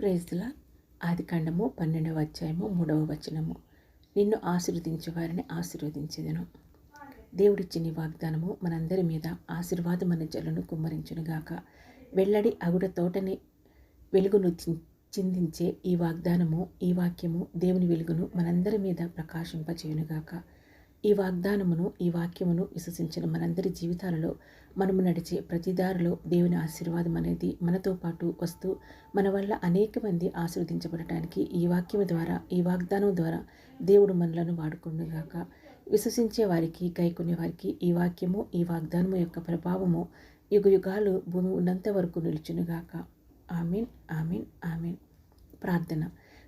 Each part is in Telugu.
Praise the lord. ఆదికాండము 12వ అధ్యాయము 3వ వచనము. నిన్ను ఆశీర్వదించే వారిని ఆశీర్వదించెదను. దేవుడిచ్చిన ఈ వాగ్దానము మనందరి మీద ఆశీర్వాదమైన జలను కుమ్మరించునుగాక. వెల్లడి అగుడ తోటని వెలుగును చిందించే ఈ వాగ్దానము, ఈ వాక్యము దేవుని వెలుగును మనందరి మీద ప్రకాశింపచేయునుగాక. ఈ వాగ్దానమును, ఈ వాక్యమును విశ్వసించిన మనందరి జీవితాలలో మనము నడిచే ప్రతి దారిలో దేవుని ఆశీర్వాదం అనేది మనతో పాటు వస్తూ మన వల్ల అనేక మంది ఆశీర్వదించబడటానికి ఈ వాక్యము ద్వారా, ఈ వాగ్దానం ద్వారా దేవుడు మనలను వాడుకుండుగాక. విశ్వసించే వారికి, గైకొనే వారికి ఈ వాక్యము, ఈ వాగ్దానము యొక్క ప్రభావము యుగ యుగాలు భూమి ఉన్నంత వరకు నిలుచునుగాక. ఆమీన్, ఆమీన్, ఆమీన్. ప్రార్థన.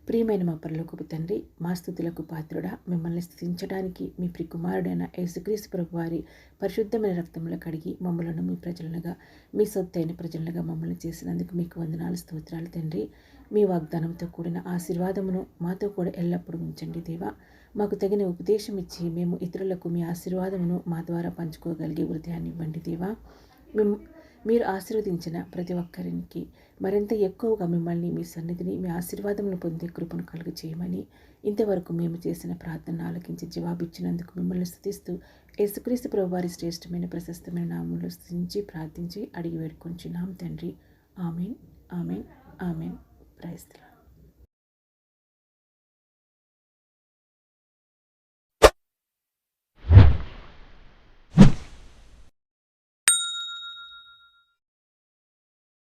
ప్రియమైన మా పరలోకపు తండ్రి, మా స్తుతులకు పాత్రుడా, మిమ్మల్ని స్తుతించడానికి మీ ప్రియకుమారుడైన యేసుక్రీస్తు ప్రభు వారి పరిశుద్ధమైన రక్తముల కడిగి మమ్మలను మీ ప్రజలనుగా, మీ సొత్తైన ప్రజలనుగా మమ్మల్ని చేసినందుకు మీకు వందనాలు, స్తోత్రాలు తండ్రి. మీ వాగ్దానంతో కూడిన ఆశీర్వాదమును మాతో కూడా ఎల్లప్పుడూ ఉంచండి దేవా. మాకు తగిన ఉపదేశం ఇచ్చి మేము ఇతరులకు మీ ఆశీర్వాదమును మా ద్వారా పంచుకోగలిగే హృదయాన్ని ఇవ్వండి దేవా. మీరు ఆశీర్వదించిన ప్రతి ఒక్కరికి మరింత ఎక్కువగా మిమ్మల్ని, మీ సన్నిధిని, మీ ఆశీర్వాదమును పొందే కృపను కలుగు చేయమని ఇంతవరకు మేము చేసిన ప్రార్థన ఆలకించి జవాబిచ్చినందుకు మిమ్మల్ని స్తుతిస్తూ యేసుక్రీస్తు ప్రభువారి శ్రేష్టమైన ప్రశస్తమైన నామములో స్తుతించి ప్రార్థించి అడిగి వేడుకొంచున్నాం తండ్రి. Amen, amen, amen. Praise the lord.